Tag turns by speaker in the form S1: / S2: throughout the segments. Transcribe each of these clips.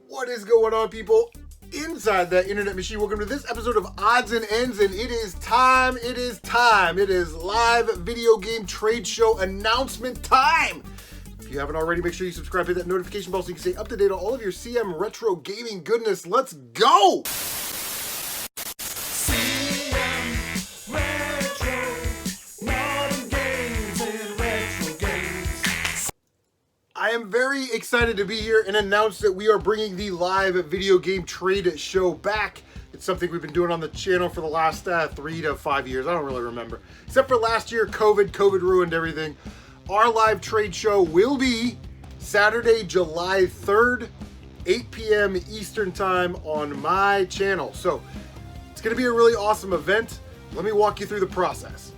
S1: What is going on, people inside that internet machine? Welcome to this episode of Odds and Ends, and it is time. It is live video game trade show announcement time. If you haven't already, make sure you subscribe, hit that notification bell so you can stay up to date on all of your CMRetro gaming goodness. Let's go! I am very excited to be here and announce that we are bringing the live video game trade show back. It's something we've been doing on the channel for the last 3 to 5 years. I don't really remember. Except for last year, COVID ruined everything. Our live trade show will be Saturday, July 3rd, 8 p.m. Eastern Time on my channel. So it's going to be a really awesome event. Let me walk you through the process.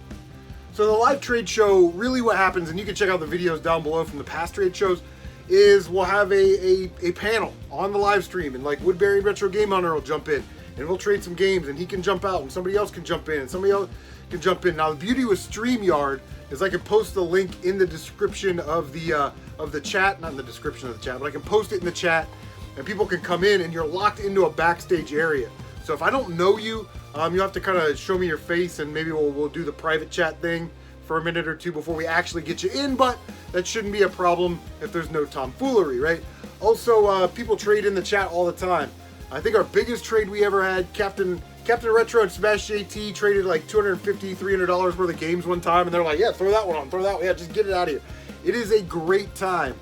S1: So the live trade show, really what happens, and you can check out the videos down below from the past trade shows, is we'll have a panel on the live stream, and like Woodbury Retro Game Hunter will jump in, and we'll trade some games, and he can jump out, and somebody else can jump in, and somebody else can jump in. Now the beauty with StreamYard is I can post the link in the description of the chat, not in the description of the chat, but I can post it in the chat, and people can come in, and you're locked into a backstage area. So if I don't know you, you have to kind of show me your face, and maybe we'll do the private chat thing for a minute or two before we actually get you in, but that shouldn't be a problem if there's no tomfoolery, right? Also, people trade in the chat all the time. I think our biggest trade we ever had, Captain Retro and Smash JT traded like $250, $300 worth of games one time, and they're like, yeah, throw that one on, throw that one, yeah, just get it out of here. It is a great time.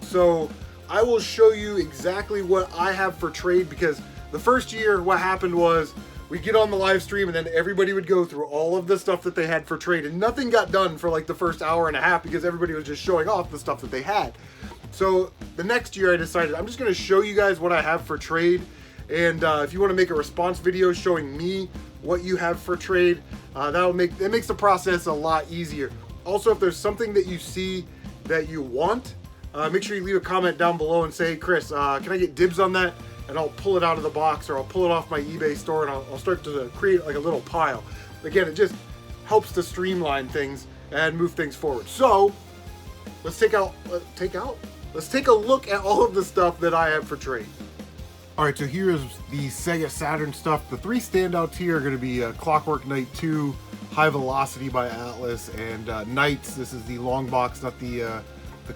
S1: So I will show you exactly what I have for trade, because the first year what happened was we'd get on the live stream and then everybody would go through all of the stuff that they had for trade, and nothing got done for like the first hour and a half because everybody was just showing off the stuff that they had. So the next year I decided I'm just going to show you guys what I have for trade, and if you want to make a response video showing me what you have for trade, it makes the process a lot easier. Also, if there's something that you see that you want, make sure you leave a comment down below and say, hey, Chris, can I get dibs on that? And I'll pull it out of the box, or I'll pull it off my eBay store, and I'll start to create like a little pile. Again, it just helps to streamline things and move things forward. So let's take a look at all of the stuff that I have for trade. All right, so here is the Sega Saturn stuff. The three standouts here are going to be Clockwork Knight 2, High Velocity by Atlas, and Knights. This is the long box, not the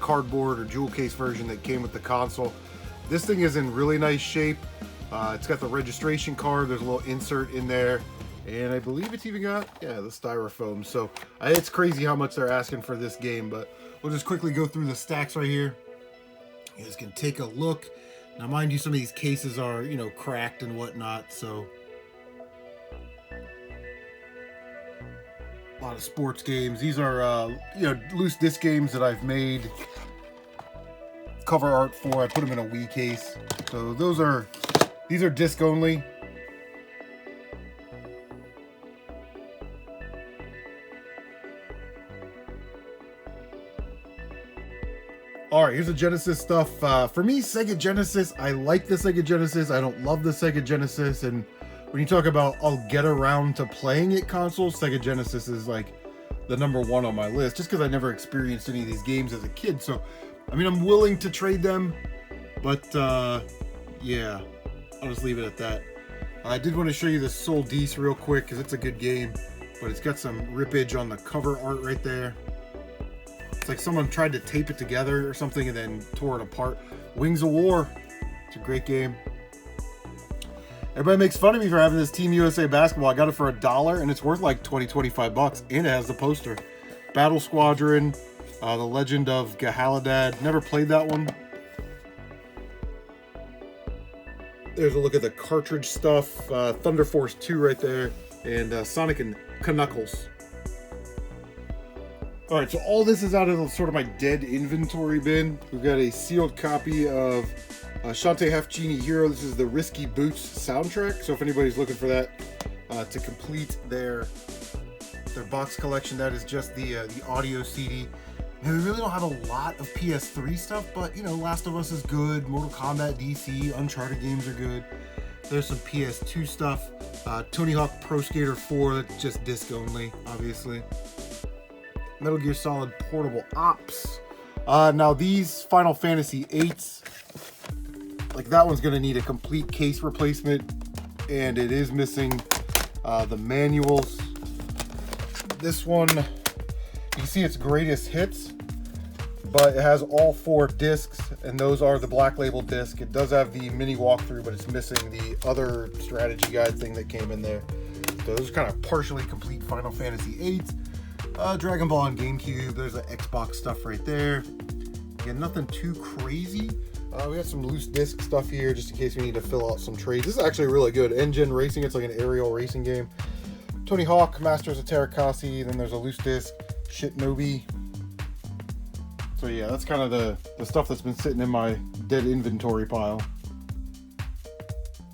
S1: cardboard or jewel case version that came with the console. This thing is in really nice shape. It's got the registration card. There's a little insert in there. And I believe it's even got, yeah, the styrofoam. So it's crazy how much they're asking for this game. But we'll just quickly go through the stacks right here. You guys can take a look. Now, mind you, some of these cases are, cracked and whatnot. So a lot of sports games. These are, loose disc games that I've made cover art for. I put them in a Wii case. So these are disc only. All right, here's the Genesis stuff. For me, Sega Genesis, I like the Sega Genesis. I don't love the Sega Genesis. And when you talk about I'll get around to playing it consoles, Sega Genesis is like the #1 on my list, just because I never experienced any of these games as a kid. So I mean, I'm willing to trade them, but yeah, I'll just leave it at that. I did want to show you the Soul Deece real quick because it's a good game, but it's got some rippage on the cover art right there. It's like someone tried to tape it together or something and then tore it apart. Wings of War, it's a great game. Everybody makes fun of me for having this Team USA basketball. I got it for $1 and it's worth like 20-25 bucks, and it has the poster. Battle Squadron, The Legend of Gahaladad. Never played that one. There's a look at the cartridge stuff. Thunder Force 2 right there. And Sonic and Knuckles. Alright, so all this is out of sort of my dead inventory bin. We've got a sealed copy of Shantae Half Genie Hero. This is the Risky Boots soundtrack. So if anybody's looking for that to complete their box collection, that is just the audio CD. Now, we really don't have a lot of PS3 stuff, but, Last of Us is good, Mortal Kombat DC, Uncharted games are good. There's some PS2 stuff, Tony Hawk Pro Skater 4, that's just disc only, obviously. Metal Gear Solid Portable Ops. Now, these Final Fantasy 8s, Like that one's gonna need a complete case replacement, and it is missing the manuals. This one, you can see its greatest hits, but it has all 4 discs, and those are the Black Label disc. It does have the mini walkthrough, but it's missing the other strategy guide thing that came in there. So those are kind of partially complete Final Fantasy VIII. Dragon Ball on GameCube. There's the Xbox stuff right there. Again, nothing too crazy. We got some loose disc stuff here just in case we need to fill out some trades. This is actually really good. Engine Racing, it's like an aerial racing game. Tony Hawk, Masters of Terrakasi, then there's a loose disc, Shitnobi. So yeah, that's kind of the stuff that's been sitting in my dead inventory pile. All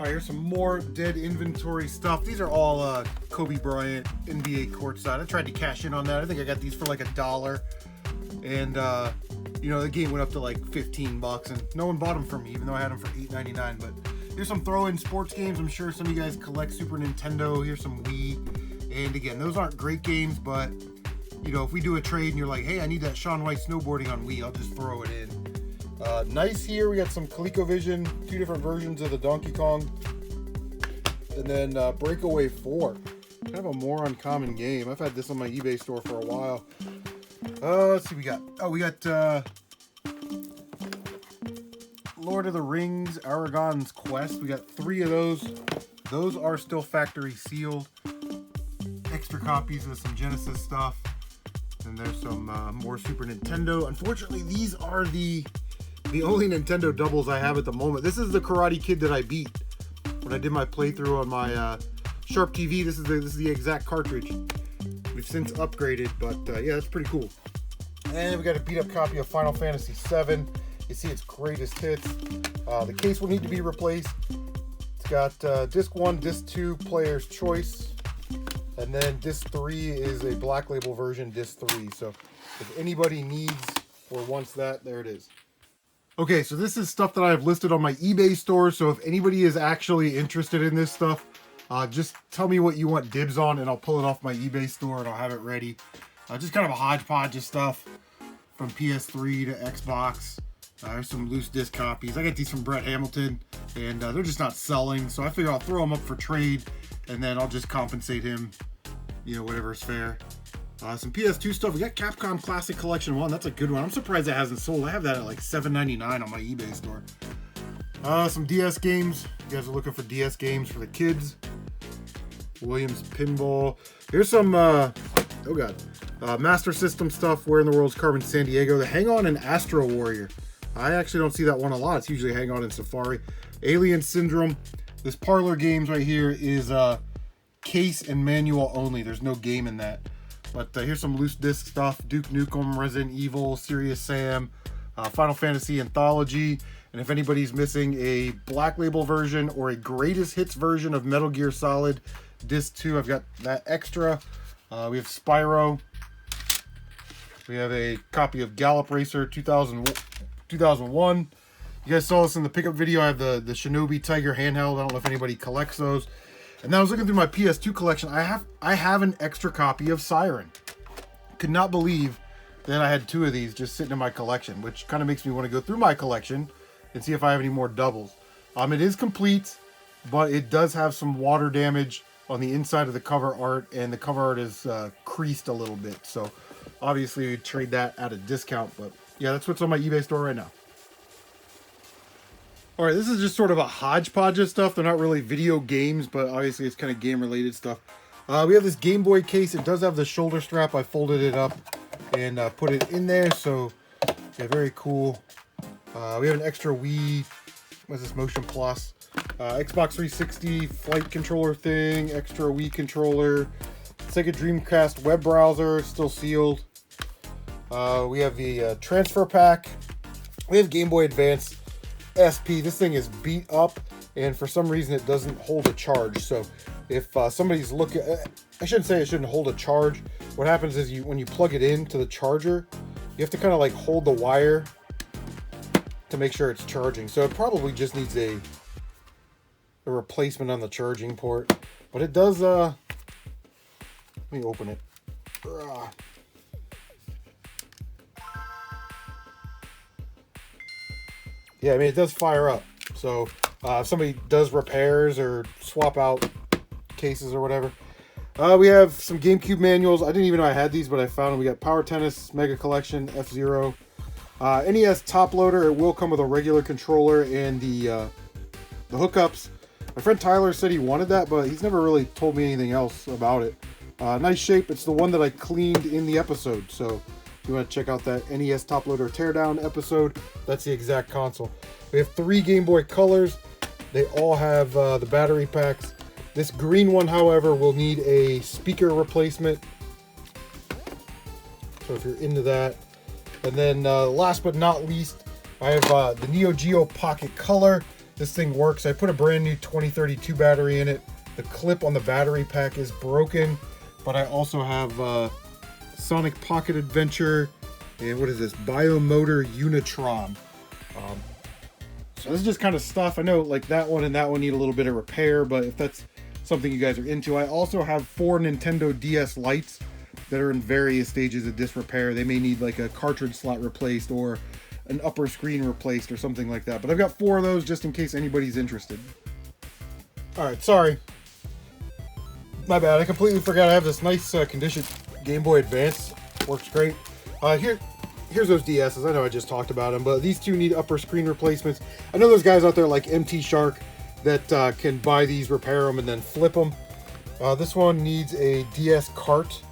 S1: right, here's some more dead inventory stuff. These are all Kobe Bryant NBA courtside. I tried to cash in on that. I think I got these for like $1. And you know, the game went up to like 15 bucks, and no one bought them from me, even though I had them for $8.99. But here's some throw-in sports games. I'm sure some of you guys collect Super Nintendo. Here's some Wii. And again, those aren't great games, but you know, if we do a trade and you're like, hey, I need that Shaun White snowboarding on Wii, I'll just throw it in. Nice here, we got some ColecoVision, 2 different versions of the Donkey Kong. And then Breakaway 4. Kind of a more uncommon game. I've had this on my eBay store for a while. Let's see, we got Lord of the Rings, Aragon's Quest. We got 3 of those. Those are still factory sealed. Extra copies of some Genesis stuff. And there's some more Super Nintendo. Unfortunately, these are the only Nintendo doubles I have at the moment. This is the Karate Kid that I beat when I did my playthrough on my Sharp TV. This is the exact cartridge. We've since upgraded, but yeah, that's pretty cool. And we got a beat up copy of Final Fantasy VII. You see its greatest hits. The case will need to be replaced. It's got disc 1, disc 2, player's choice. And then disc 3 is a Black Label version, disc 3. So if anybody needs or wants that, there it is. Okay, so this is stuff that I have listed on my eBay store. So if anybody is actually interested in this stuff, just tell me what you want dibs on, and I'll pull it off my eBay store and I'll have it ready. Just kind of a hodgepodge of stuff from PS3 to Xbox. There's some loose disc copies. I got these from Brett Hamilton, and they're just not selling. So I figure I'll throw them up for trade, and then I'll just compensate him, you know, whatever is fair. Some PS2 stuff. We got Capcom Classic Collection 1. That's a good one. I'm surprised it hasn't sold. I have that at like $7.99 on my eBay store. Some DS games. You guys are looking for DS games for the kids. Williams Pinball. Here's some, Master System stuff. Where in the World's Carmen Sandiego? The Hang-On and Astro Warrior. I actually don't see that one a lot. It's usually Hang-On and Safari. Alien Syndrome. This Parlor Games right here is case and manual only. There's no game in that. But here's some loose disc stuff. Duke Nukem, Resident Evil, Serious Sam, Final Fantasy Anthology. And if anybody's missing a Black Label version or a Greatest Hits version of Metal Gear Solid Disc 2, I've got that extra. We have Spyro. We have a copy of Gallop Racer 2001. You guys saw this in the pickup video. I have the Shinobi Tiger handheld. I don't know if anybody collects those. And then I was looking through my PS2 collection. I have an extra copy of Siren. Could not believe that I had 2 of these just sitting in my collection, which kind of makes me want to go through my collection and see if I have any more doubles. It is complete, but it does have some water damage on the inside of the cover art, and the cover art is creased a little bit. So obviously we trade that at a discount, but yeah, that's what's on my eBay store right now. All right, this is just sort of a hodgepodge of stuff. They're not really video games, but obviously it's kind of game-related stuff. We have this Game Boy case. It does have the shoulder strap. I folded it up and put it in there, so yeah, very cool. We have an extra Wii, what's this, Motion Plus, Xbox 360 flight controller thing, extra Wii controller, Sega Dreamcast web browser, still sealed. We have the transfer pack. We have Game Boy Advance SP. This thing is beat up, and for some reason it doesn't hold a charge. So if somebody's looking, I shouldn't say it shouldn't hold a charge. What happens is when you plug it into the charger, you have to kind of like hold the wire to make sure it's charging. So it probably just needs a replacement on the charging port. But it does, let me open it. Yeah, I mean, it does fire up. So if somebody does repairs or swap out cases or whatever. We have some GameCube manuals. I didn't even know I had these, but I found them. We got Power Tennis Mega Collection, F-Zero. NES top loader. It will come with a regular controller and the hookups. My friend Tyler said he wanted that, but he's never really told me anything else about it. Nice shape. It's the one that I cleaned in the episode. So if you want to check out that NES top loader teardown episode, that's the exact console. We have 3 Game Boy Colors. They all have the battery packs. This green one, however, will need a speaker replacement. So if you're into that. And then last but not least, I have the Neo Geo Pocket Color. This thing works. I put a brand new 2032 battery in it. The clip on the battery pack is broken, but I also have Sonic Pocket Adventure and what is this? Biomotor Unitron. So this is just kind of stuff. I know like that one and that one need a little bit of repair, but if that's something you guys are into. I also have 4 Nintendo DS Lites that are in various stages of disrepair. They may need like a cartridge slot replaced or an upper screen replaced or something like that. But I've got 4 of those just in case anybody's interested. Alright, sorry. My bad, I completely forgot I have this nice condition Game Boy Advance. Works great. Here's those DSs. I know I just talked about them, but these 2 need upper screen replacements. I know there's guys out there like MT Shark that can buy these, repair them, and then flip them. This one needs a DS cart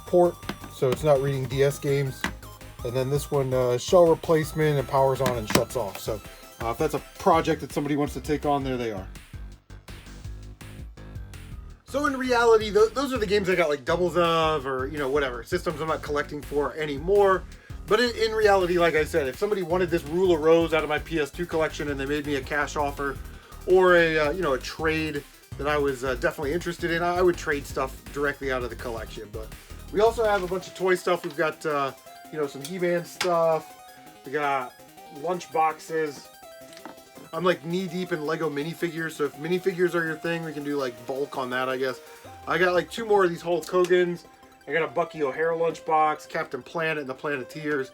S1: port, so it's not reading DS games. And then this one, shell replacement and powers on and shuts off. So if that's a project that somebody wants to take on, there they are. So in reality, those are the games I got like doubles of, or you know, whatever systems I'm not collecting for anymore. But in reality, like I said, if somebody wanted this Rule of Rose out of my PS2 collection and they made me a cash offer or a you know, a trade that I was definitely interested in, I would trade stuff directly out of the collection. But we also have a bunch of toy stuff. We've got you know, some He-Man stuff. We got lunch boxes. I'm like knee deep in Lego minifigures, so if minifigures are your thing, we can do like bulk on that, I guess. I got like 2 more of these Hulk Hogans. I got a Bucky O'Hare lunchbox, Captain Planet, and the Planeteers.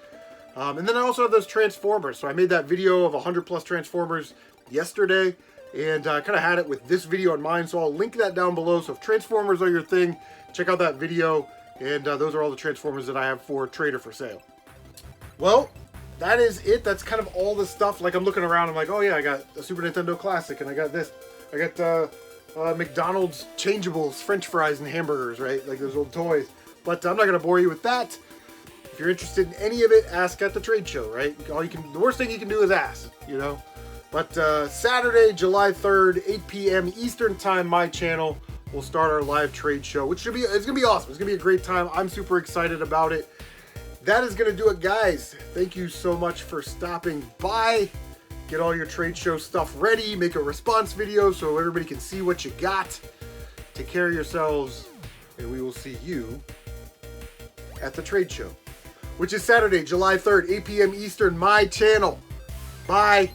S1: And then I also have those Transformers. So I made that video of 100+ Transformers yesterday, and I kind of had it with this video in mind, so I'll link that down below. So if Transformers are your thing, check out that video, and those are all the Transformers that I have for trade or for sale. Well, that is it. That's kind of all the stuff. Like, I'm looking around, I'm like, oh yeah, I got a Super Nintendo Classic, and I got this. I got McDonald's changeables, French fries, and hamburgers, right? Like those old toys. But I'm not going to bore you with that. If you're interested in any of it, ask at the trade show, right? The worst thing you can do is ask, you know? But Saturday, July 3rd, 8 p.m. Eastern Time, my channel, we'll start our live trade show, which it's going to be awesome. It's going to be a great time. I'm super excited about it. That is going to do it, guys. Thank you so much for stopping by. Get all your trade show stuff ready. Make a response video so everybody can see what you got. Take care of yourselves, and we will see you at the trade show, which is Saturday, July 3rd, 8 p.m. Eastern, my channel. Bye.